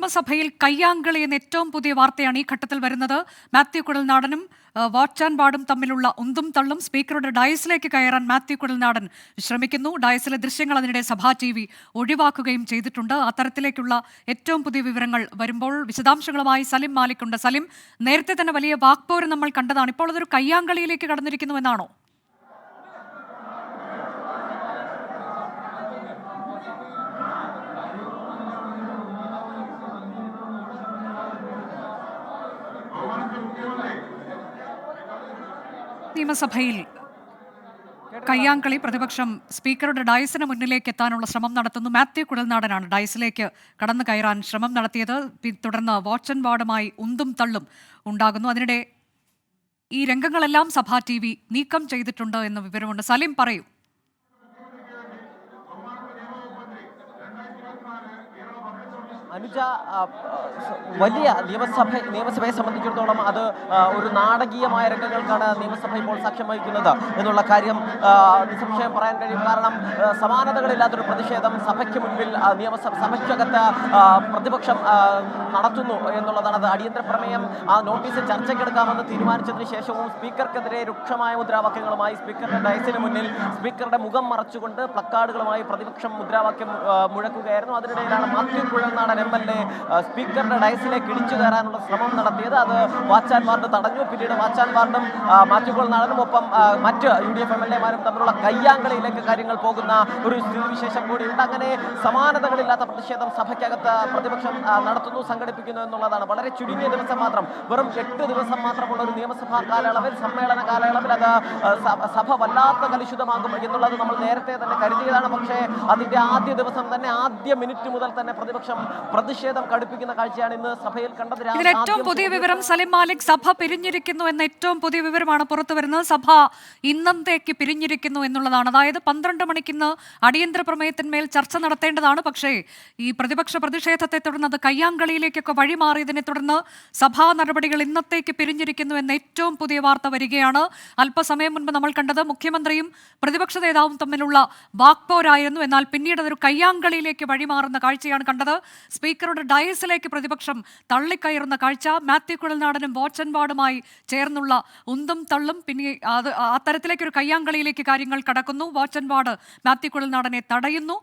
നിയമസഭയിൽ കയ്യാങ്കളി എന്ന ഏറ്റവും പുതിയ വാർത്തയാണ് ഈ ഘട്ടത്തിൽ വരുന്നത്. മാത്യു കുഴൽനാടനും വാച്ച് ആൻഡ് വാർഡും തമ്മിലുള്ള ഉന്തും തള്ളും. സ്പീക്കറുടെ ഡയസിലേക്ക് കയറാൻ മാത്യു കുഴൽനാടൻ ശ്രമിക്കുന്നു. ഡയസിലെ ദൃശ്യങ്ങൾ അതിനിടെ സഭാ TV ഒഴിവാക്കുകയും ചെയ്തിട്ടുണ്ട്. അത്തരത്തിലേക്കുള്ള ഏറ്റവും പുതിയ വിവരങ്ങൾ വരുമ്പോൾ വിശദാംശങ്ങളുമായി സലിം മാലിക് ഉണ്ട്. സലിം, നേരത്തെ തന്നെ വലിയ വാക്പോര് നമ്മൾ കണ്ടതാണ്. ഇപ്പോൾ അതൊരു കയ്യാങ്കളിയിലേക്ക് കടന്നിരിക്കുന്നുവെന്നാണോ? നിയമസഭയിൽ കയ്യാങ്കളി. പ്രതിപക്ഷം സ്പീക്കറുടെ ഡയസിന് മുന്നിലേക്ക് എത്താനുള്ള ശ്രമം നടത്തുന്നു. മാത്യു കുഴൽനാടനാണ് ഡയസിലേക്ക് കടന്നു കയറാൻ ശ്രമം നടത്തിയത്. തുടർന്ന് വാച്ച് ആൻഡ് വാർഡുമായി ഉന്തും തള്ളും ഉണ്ടാകുന്നു. അതിനിടെ ഈ രംഗങ്ങളെല്ലാം സഭാ TV നീക്കം ചെയ്തിട്ടുണ്ട് എന്ന വിവരമുണ്ട്. സലിം, പറയൂ. അനുജ, വലിയ നിയമസഭയെ സംബന്ധിച്ചിടത്തോളം അത് ഒരു നാടകീയമായ രംഗങ്ങൾക്കാണ് നിയമസഭ ഇപ്പോൾ സാക്ഷ്യം വഹിക്കുന്നത് എന്നുള്ള കാര്യം നിസ്സംശയം പറയാൻ കഴിയും. കാരണം സമാനതകളില്ലാത്തൊരു പ്രതിഷേധം സഭയ്ക്ക് മുൻപിൽ സഭയ്ക്കകത്ത് പ്രതിപക്ഷം നടത്തുന്നു എന്നുള്ളതാണ്. അത് അടിയന്തര പ്രമേയം ആ നോട്ടീസ് ചർച്ചയ്ക്കെടുക്കാമെന്ന് തീരുമാനിച്ചതിന് ശേഷവും സ്പീക്കർക്കെതിരെ രൂക്ഷമായ മുദ്രാവാക്യങ്ങളുമായി സ്പീക്കറുടെ ഡയസിന് മുന്നിൽ സ്പീക്കറുടെ മുഖം മറച്ചുകൊണ്ട് പ്ലക്കാർഡുകളുമായി പ്രതിപക്ഷം മുദ്രാവാക്യം മുഴക്കുകയായിരുന്നു. അതിനിടയിലാണ് മാത്യു കുഴൽനാടൻ MLA സ്പീക്കറുടെ ഡയസിലേക്ക് ഇടിച്ചു കയറാനുള്ള ശ്രമം നടത്തിയത്. അത് വാച്ച് ആൻഡ് വാർഡ് തടഞ്ഞു. പിന്നീട് വാച്ച് ആൻഡ് വാർഡും മാത്യു കുഴൽനാടനും ഒപ്പം മറ്റ് UDF MLA-മാരും തമ്മിലുള്ള കയ്യാങ്കളിയിലേക്ക് കാര്യങ്ങൾ പോകുന്ന ഒരു സ്ഥിതിവിശേഷം കൂടിയുണ്ട്. അങ്ങനെ സമാനതകളില്ലാത്ത പ്രതിഷേധം സഭയ്ക്കകത്ത് പ്രതിപക്ഷം നടത്തുന്നു, സംഘടിപ്പിക്കുന്നു എന്നുള്ളതാണ്. വളരെ ചുരുങ്ങിയ ദിവസം മാത്രം, വെറും 8 ദിവസം മാത്രമുള്ള ഒരു നിയമസഭാ കാലയളവിൽ, സമ്മേളന കാലയളവിൽ അത് സഭ വല്ലാത്ത കലുഷിതമാകും എന്നുള്ളത് നമ്മൾ നേരത്തെ തന്നെ കരുതിയതാണ്. പക്ഷേ അതിന്റെ ആദ്യ ദിവസം തന്നെ, ആദ്യ മിനിറ്റ് മുതൽ തന്നെ പ്രതിഷേധം കടുപ്പിക്കുന്ന കാഴ്ചയാണ് ഇന്ന് സഭയിൽ കണ്ടത്. ഇതിൽ ഏറ്റവും പുതിയ വിവരം, സലിം മാലിക്, സഭ പിരിഞ്ഞിരിക്കുന്നു എന്ന ഏറ്റവും പുതിയ വിവരമാണ് പുറത്തു വരുന്നത്. സഭ ഇന്നത്തേക്ക് പിരിഞ്ഞിരിക്കുന്നു എന്നുള്ളതാണ്. അതായത് 12 മണിക്കിന്ന് അടിയന്തര പ്രമേയത്തിന്മേൽ ചർച്ച നടത്തേണ്ടതാണ്. പക്ഷേ ഈ പ്രതിപക്ഷ പ്രതിഷേധത്തെ തുടർന്ന് അത് കയ്യാങ്കളിയിലേക്കൊക്കെ വഴിമാറിയതിനെ തുടർന്ന് സഭാ നടപടികൾ ഇന്നത്തേക്ക് പിരിഞ്ഞിരിക്കുന്നു എന്ന ഏറ്റവും പുതിയ വാർത്ത വരികയാണ്. അല്പസമയം മുൻപ് നമ്മൾ കണ്ടത് മുഖ്യമന്ത്രിയും പ്രതിപക്ഷ നേതാവും തമ്മിലുള്ള വാക്പോരായിരുന്നു. എന്നാൽ പിന്നീട് അതൊരു കയ്യാങ്കളിയിലേക്ക് വഴിമാറുന്ന കാഴ്ചയാണ് കണ്ടത്. സ്പീക്കറുടെ ഡയസിലേക്ക് പ്രതിപക്ഷം തള്ളിക്കയറുന്ന കാഴ്ച. മാത്യു കുഴൽനാടനും വാച്ച് ആൻഡ് വാർഡുമായി ചേർന്നുള്ള ഉന്തും തള്ളും. പിന്നെ അത്തരത്തിലേക്കൊരു കയ്യാങ്കളിയിലേക്ക് കാര്യങ്ങൾ കടക്കുന്നു. വാച്ച് ആൻഡ് വാർഡ് മാത്യു കുഴൽനാടനെ തടയുന്നു.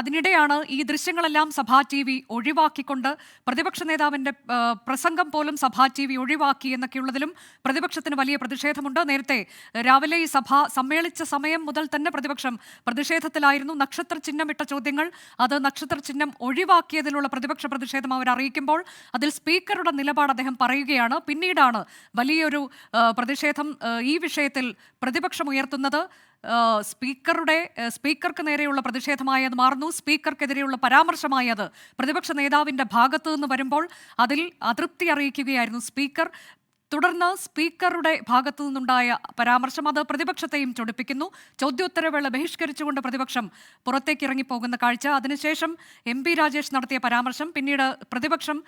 അതിനിടെയാണ് ഈ ദൃശ്യങ്ങളെല്ലാം സഭാ TV ഒഴിവാക്കിക്കൊണ്ട്, പ്രതിപക്ഷ നേതാവിന്റെ പ്രസംഗം പോലും സഭാ TV ഒഴിവാക്കി എന്നൊക്കെയുള്ളതിലും പ്രതിപക്ഷത്തിന് വലിയ പ്രതിഷേധമുണ്ട്. നേരത്തെ രാവിലെ ഈ സഭ സമ്മേളിച്ച സമയം മുതൽ തന്നെ പ്രതിപക്ഷം പ്രതിഷേധത്തിലായിരുന്നു. നക്ഷത്ര ചിഹ്നമിട്ട ചോദ്യങ്ങൾ, അത് നക്ഷത്ര ചിഹ്നം ഒഴിവാക്കിയതിലുള്ള പ്രതിപക്ഷ പ്രതിഷേധം അവർ അറിയിക്കുമ്പോൾ അതിൽ സ്പീക്കറുടെ നിലപാട് അദ്ദേഹം പറയുകയാണ്. പിന്നീടാണ് വലിയൊരു പ്രതിഷേധം ഈ വിഷയത്തിൽ പ്രതിപക്ഷം ഉയർത്തുന്നത്. സ്പീക്കർക്ക് നേരെയുള്ള പ്രതിഷേധമായി അത് മാറുന്നു. സ്പീക്കർക്കെതിരെയുള്ള പരാമർശമായി അത് പ്രതിപക്ഷ നേതാവിന്റെ ഭാഗത്തു നിന്ന് വരുമ്പോൾ അതിൽ അതൃപ്തി അറിയിക്കുകയായിരുന്നു സ്പീക്കർ. തുടർന്ന് സ്പീക്കറുടെ ഭാഗത്തു നിന്നുണ്ടായ പരാമർശം അത് പ്രതിപക്ഷത്തെയും ചൊടിപ്പിക്കുന്നു. ചോദ്യോത്തരവേള ബഹിഷ്കരിച്ചുകൊണ്ട് പ്രതിപക്ഷം പുറത്തേക്ക് ഇറങ്ങിപ്പോകുന്ന കാഴ്ച. അതിനുശേഷം MP രാജേഷ് നടത്തിയ പരാമർശം പിന്നീട് പ്രതിപക്ഷം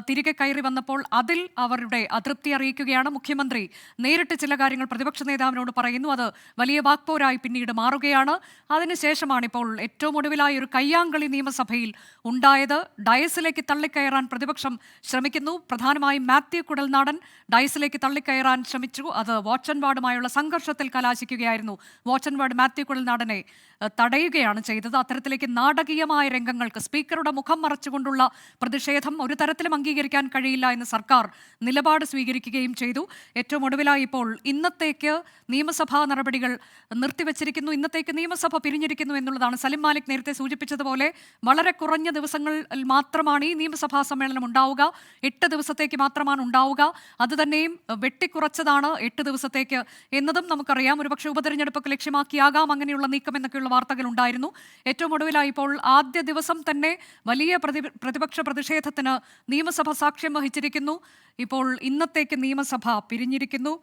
തിരികെ കയറി വന്നപ്പോൾ അതിൽ അവരുടെ അതൃപ്തി അറിയിക്കുകയാണ്. മുഖ്യമന്ത്രി നേരിട്ട് ചില കാര്യങ്ങൾ പ്രതിപക്ഷ നേതാവിനോട് പറയുന്നു. അത് വലിയ വാക്പോരായി പിന്നീട് മാറുകയാണ്. അതിനുശേഷമാണ് ഇപ്പോൾ ഏറ്റവും ഒടുവിലായ ഒരു കയ്യാങ്കളി നിയമസഭയിൽ ഉണ്ടായത്. ഡയസിലേക്ക് തള്ളിക്കയറാൻ പ്രതിപക്ഷം ശ്രമിക്കുന്നു. പ്രധാനമായും മാത്യു കുഴൽനാടൻ ഡയസിലേക്ക് തള്ളിക്കയറാൻ ശ്രമിച്ചു. അത് വാച്ച് ആൻഡ് വാർഡുമായുള്ള സംഘർഷത്തിൽ കലാശിക്കുകയായിരുന്നു. വാച്ച് ആൻഡ് വാർഡ് മാത്യു കുഴൽനാടനെ തടയുകയാണ് ചെയ്തത്. അത്തരത്തിലേക്ക് നാടകീയമായ രംഗങ്ങൾക്ക്, സ്പീക്കറുടെ മുഖം മറച്ചുകൊണ്ടുള്ള പ്രതിഷേധം ഒരു തരത്തിലും അംഗീകരിക്കാൻ കഴിയില്ല എന്ന് സർക്കാർ നിലപാട് സ്വീകരിക്കുകയും ചെയ്തു. ഏറ്റവും ഒടുവിലായി ഇപ്പോൾ ഇന്നത്തേക്ക് നിയമസഭാ നടപടികൾ നിർത്തിവച്ചിരിക്കുന്നു. ഇന്നത്തേക്ക് നിയമസഭ പിരിഞ്ഞിരിക്കുന്നു എന്നുള്ളതാണ്. സലിം മാലിക് നേരത്തെ സൂചിപ്പിച്ചതുപോലെ വളരെ കുറഞ്ഞ ദിവസങ്ങളിൽ മാത്രമാണ് ഈ നിയമസഭാ സമ്മേളനം ഉണ്ടാവുക. 8 ദിവസത്തേക്ക് മാത്രമാണ് ഉണ്ടാവുക. അത് തന്നെയും വെട്ടിക്കുറച്ചതാണ് 8 ദിവസത്തേക്ക് എന്നതും നമുക്കറിയാം. ഒരുപക്ഷെ ഉപതെരഞ്ഞെടുപ്പൊക്കെ ലക്ഷ്യമാക്കിയാകാം അങ്ങനെയുള്ള നീക്കം എന്നൊക്കെയുള്ള വാർത്തകൾ ഉണ്ടായിരുന്നു. ഏറ്റവും ഒടുവിലായി ഇപ്പോൾ ആദ്യ ദിവസം തന്നെ വലിയ പ്രതിപക്ഷ പ്രതിഷേധത്തിന് നിയമസഭ സാക്ഷ്യം വഹിച്ചിരിക്കുന്നു. ഇപ്പോൾ ഇന്നത്തേക്ക് നിയമസഭ പിരിഞ്ഞിരിക്കുന്നു.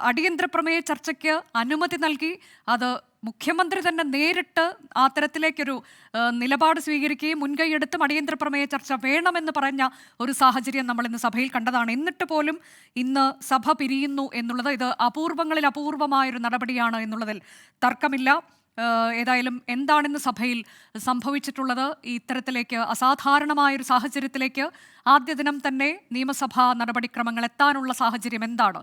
അടിയന്തര പ്രമേയ ചർച്ചയ്ക്ക് അനുമതി നൽകി. അത് മുഖ്യമന്ത്രി തന്നെ നേരിട്ട് ആ തരത്തിലേക്കൊരു നിലപാട് സ്വീകരിക്കുകയും മുൻകൈയെടുത്തും അടിയന്തര പ്രമേയ ചർച്ച വേണമെന്ന് പറഞ്ഞ ഒരു സാഹചര്യം നമ്മൾ ഇന്ന് സഭയിൽ കണ്ടതാണ്. എന്നിട്ട് പോലും ഇന്ന് സഭ പിരിയുന്നു എന്നുള്ളത് ഇത് അപൂർവങ്ങളിൽ അപൂർവമായൊരു നടപടിയാണ് എന്നുള്ളതിൽ തർക്കമില്ല. ഏതായാലും എന്താണിന്ന് സഭയിൽ സംഭവിച്ചിട്ടുള്ളത്? ഇത്തരത്തിലേക്ക് അസാധാരണമായൊരു സാഹചര്യത്തിലേക്ക് ആദ്യ ദിനം തന്നെ നിയമസഭാ നടപടിക്രമങ്ങൾ എത്താനുള്ള സാഹചര്യം എന്താണ്?